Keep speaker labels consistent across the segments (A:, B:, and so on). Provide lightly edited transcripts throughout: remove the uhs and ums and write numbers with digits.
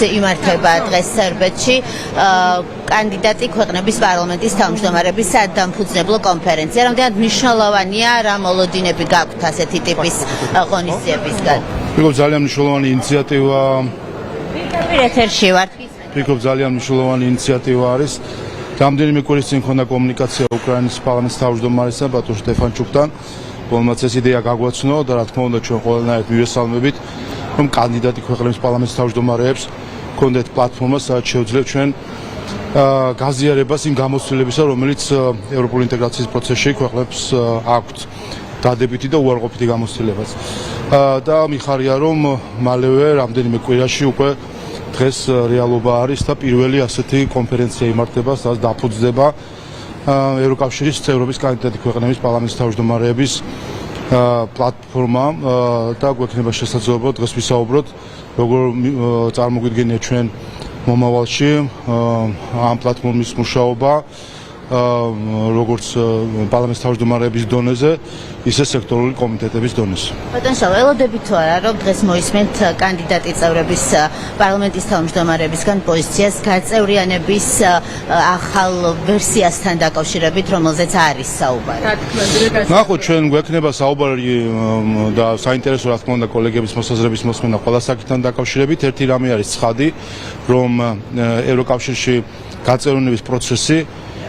A: იმართება დღეს სერბეთში კანდიდატი ქვეყნების პარლამენტის თავმჯდომარების სადამფუძნებლო კონფერენცია. Რამდენად მნიშვნელოვანია რა მოლოდინები გაქვთ ასეთი ტიპის ღონისძიებისგან?
B: ვფიქრობ ძალიან მნიშვნელოვანი ინიციატივა.
A: ეთერში ვართ.
B: ვფიქრობ ძალიან მნიშვნელოვანი ინიციატივა არის. რამდენიმე კვირის წინ მქონდა კომუნიკაცია უკრაინის პარლამენტის თავმჯდომარესთან ბატონ შტეფანჩუკთან, რომელმაც ეს იდეა გაგვაცნო და რა თქმა უნდა ჩვენ ყველანაირად მივესალმებით, რომ კანდიდატი ქვეყნების პარლამენტის თავმჯდომარეებს ჰქონდეთ პლატფორმა, სადაც შეუძლიათ ჩვენ გაზიარებას იმ გამოცდილებისა, რომელიც ევროპული ინტეგრაციის პროცესში ქვეყნებს აქვთ დადებითი და უარყოფითი გამოცდილებაც. და მიხარია რომ მალევე რამდენიმე კვირაში უკვე დღეს რეალობა არის და პირველი ასეთი კონფერენცია იმართება, სადაც დაფუძნდება ევროკავშირის წევრობის კანდიდატი ქვეყნების პარლამენტის თავმჯდომარეების პლატფორმა და გვექნება შესაძლებლობა დღეს ვისაუბროთ, როგორ წარმოგვიდგენია ჩვენ მომავალში ამ პლატფორმის მუშაობა, როგორც პარლამენტის თავმჯდომარეების დონეზე, ისე სექტორული კომიტეტების დონეზე.
A: ბატონ შალვა, ელოდებით თუ არა, რომ დღეს მოისმენთ კანდიდატი წევრების პარლამენტის თავმჯდომარებისგან პოზიციას გაწევრიანების ახალ ვერსიასთან დაკავშირებით, რომელზეც არის საუბარი.
B: ნახოთ, ჩვენ გვექნება საუბარი და საინტერესო რა თქმა უნდა კოლეგების მოსაზრების მოსმენა ყველა საკითხთან დაკავშირებით. ერთი რამე არის ცხადი, რომ ევროკავშირში გაწევრიანების პროცესი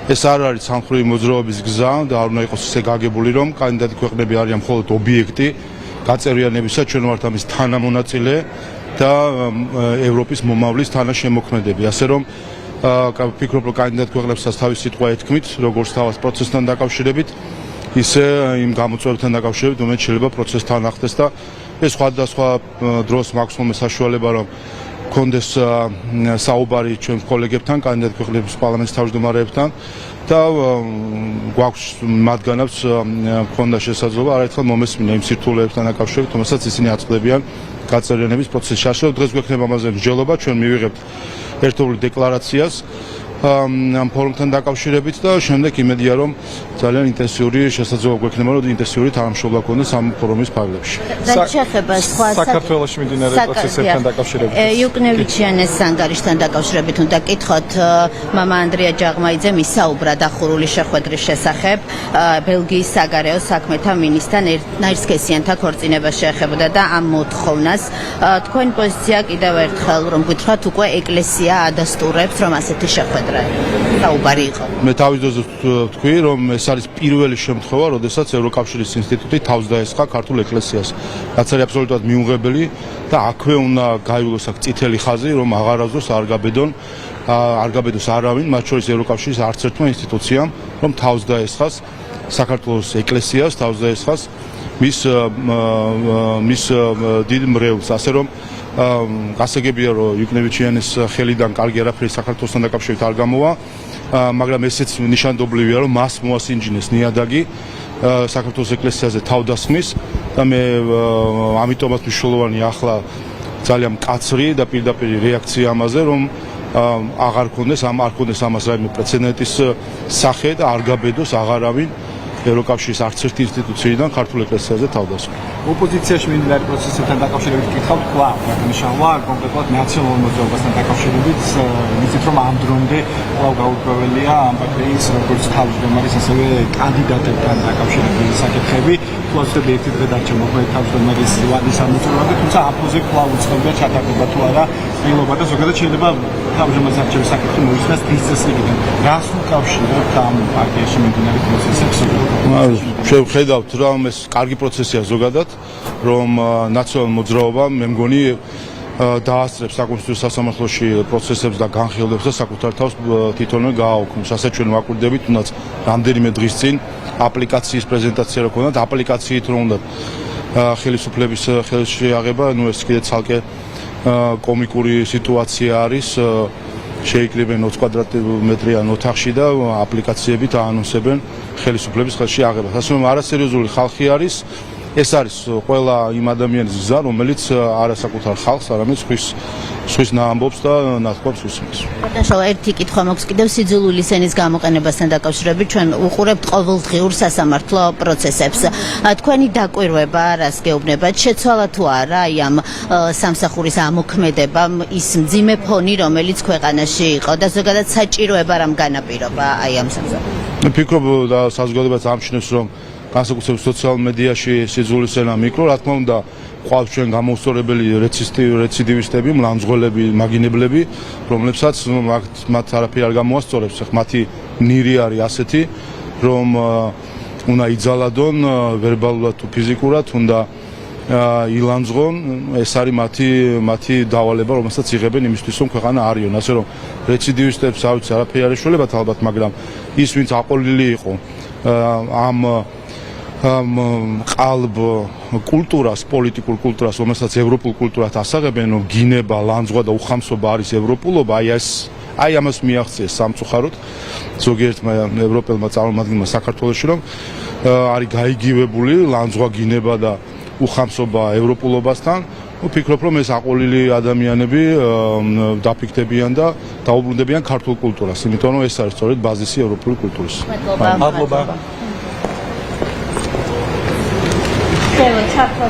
B: ეს არ არის სამხრივი მოძრაობის გზა და არ უნდა იყოს ისე გაგებული, რომ კანდიდატი ქვეყნები არიან მხოლოდ ობიექტი გაწევრიანებისა, ჩვენ ვართ ამის თანამონაწილე და ევროპის მომავლის თანაშემოქმედები. ასე რომ ვფიქრობ, რომ კანდიდატ ქვეყნებსაც თავის სიტყვა ეთქმით, როგორც თავის პროცესთან დაკავშირებით, ისე იმ გამოწვევებთან დაკავშირებით, რომელიც შეიძლება პროცესთან ახდეს და ეს სხვადასხვა დროს მაქვს საშუალება, რომ კონდეს საუბარი ჩვენ კოლეგებთან, კანდიდატ ქვეყნების პარლამენტის თავმჯდომარეებთან და გვაქვს მათგანაც მქონდა შესაძლებლობა არაერთხელ მომესმინა იმ სირთულეებთან დაკავშირებით, რომელსაც ისინი აწყდებიან გაწევრიანების პროცესში. ასე დღეს გვექნება ამაზე მსჯელობა, ჩვენ მივიღებთ ერთობლივ დეკლარაციას ამ ფორუმთან დაკავშირებით და შემდეგ იმედია, რომ ძალიან ინტენსიური შესაძლებლობა გვექნება, რომ ინტენსიური თანამშრომლობა გქონდეს ამ ფორუმის ფარგლებში.
C: საქართველოში მიმდინარე პროცესებთან დაკავშირებით.
A: იუკნევიჩიანეს ანგარიშთან დაკავშირებით უნდა კითხოთ, მამა ანდრია ჯაღმაიძე მისაუბრა დახურული შეხვედრის შესახებ ბელგიის საგარეო საქმეთა მინისტრთან ერთნაირსქესიანთა ქორწინება შეეხებოდა და ამ მოთხოვნას თქვენი პოზიცია კიდევ ერთხელ რომ გითხრათ უკვე ეკლესია ადასტურებს რომ ასეთი შეხვედრა საუბარი იყო.
B: მე თავის დროზე ვთქვი, რომ ეს არის პირველი შემთხვევა, როდესაც ევროკავშირის ინსტიტუტი თავს დაესხა ქართულ ეკლესიას. რაც არის აბსოლუტურად მიუღებელი და აქვე უნდა გაივლოს აქ წითელი ხაზი, რომ აღარასდროს არ გაბედოს არავინ, მათ შორის ევროკავშირის არც ერთმა ინსტიტუციამ, რომ თავს დაესხას საქართველოს ეკლესიას, თავს დაესხას მის დიდ მრევლს. ასე რომ გასაგებია, რომ იუკნევიჩიანის ხელიდან კარგი არაფერი საქართველოსთან დაკავშირებით არ გამოვა, მაგრამ ესეც ნიშანდობლივია, რომ მას მოასინჯინეს ნიადაგი საქართველოს ეკლესიაზე თავდასხმის და მე ამიტომაც მნიშვნელოვანია ახლა ძალიან მკაცრი და პირდაპირ რეაქცია ამაზე, რომ აღარ ქონდეს ამას რაიმე პრეცედენტის სახე და არ გაბედოს აღარავინ ევროკავშირის არც ერთი ინსტიტუციიდან ქართულ ეკლესიაზე თავდასხმა.
C: ოპოზიციაში მიმდინარე პროცესებთან დაკავშირებით კითხავთ კვლავ, რადგან კონკრეტულად ნაციონალურ მოძრაობასთან დაკავშირებით, ვიცით რომ ამ დრომდე კვლავ გაურკვეველია ამ პარტიის როგორც თავმჯდომარის, ასევე კანდიდატებთან დაკავშირებული საკითხები. ფლოსები ერთი დღე დარჩა მოქმედი თავმჯდომარის ვადის ამოწურვამდე, თუმცა აპოზე კვლავ უწყებდა ჩატარდება თუ არა ცდილობა და ზოგადად შეიძლება თავმჯდომარის არჩევის საკითხი მოიცნას დღის წესრიგიდან. რას უკავშირებთ ამ პარტიაში მიმდინარე პროცესებს?
B: შევხედავთ, რომ ეს კარგი პროცესია ზოგადად, რომ ნაციონალურ მოძრაობამ მე მგონი დაასწრებს საკონსტიტუციო სასამართლოში პროცესებს და განხილვებს და საკუთარ თავს თვითონვე გააუქმს. ასე ჩვენ ვაკვირდებით, თუნდაც რამდენიმე დღის წინ აპლიკაციის პრეზენტაცია რო ქონდათ, აპლიკაციით რო უნდა ხელისუფლების ხელში აღება, ეს კიდე ცალკე კომიკური სიტუაცია არის. შეიკრიბენ 20 კვადრატმეტრიან ოთახში და აპლიკაციებით აანონსებენ ხელისუფლების ხელში აღებას. ასე რომ არასერიოზული ხალხი არის, ეს არის ყველა იმ ადამიანის გზა, რომელიც არასაკუთარ ხალხს, არამედ სხვის ნაამბობს და ნათქვამს უსმენს.
A: ბატონო, ერთი კითხვა მაქვს კიდევ სიძულვილის ენის გამოყენებასთან დაკავშირებით. ჩვენ უყურებთ ყოველდღიურ სასამართლო პროცესებს. თქვენი დაკვირვება რას გეუბნებათ? შეცვალა თუ არა აი ამ სამსახურის ამოქმედებამ ის მძიმე ფონი, რომელიც ქვეყანაში იყო და ზოგადად საჭიროება რამ განაპირობა აი ამ სამსახურს?
B: ფიქრობ და საზოგადოებას ამჩნევს, რომ განსაკუთრებით სოციალურ მედიაში სიძულვილის ენა მიკრო, რა თქმა უნდა, ყავს ჩვენ გამოუსწორებელი რეციდივისტები, მლამძღოლები, მაგინებლები, რომლებსაც მათ არაფერი არ გამოასწორებს. მათი ნირი არის ასეთი, რომ უნდა იძალადონ ვერბალურად თუ ფიზიკურად, უნდა ილამძღონ, ეს არის მათი დავალება, რომელსაც იღებენ იმისთვის, რომ ქვეყანა არიონ. ასე რომ რეციდივისტებს არაფერი არ ეშველებათ ალბათ, მაგრამ ის ვინც აყოლილი იყო ამ ყალბ კულტურას, პოლიტიკურ კულტურას, რომელსაც ევროპულ კულტურად ასაღებენ, რომ გინება, ლანძღვა და უხამსობა არის ევროპულობა, აი ამას მიაღწიეს სამწუხაროდ ზოგიერთმა ევროპელმა წარმომადგენელმა საქართველოში, რომ არის გაიგივებული ლანძღვა, გინება და უხამსობა ევროპულობასთან. ვფიქრობ, რომ ეს აყოლილი ადამიანები დაფიქდებიან და დაუბრუნდებიან ქართულ კულტურას, იმიტომ რომ ეს არის სწორედ ბაზისი ევროპული კულტურის.
A: მადლობა. Чего, чапла,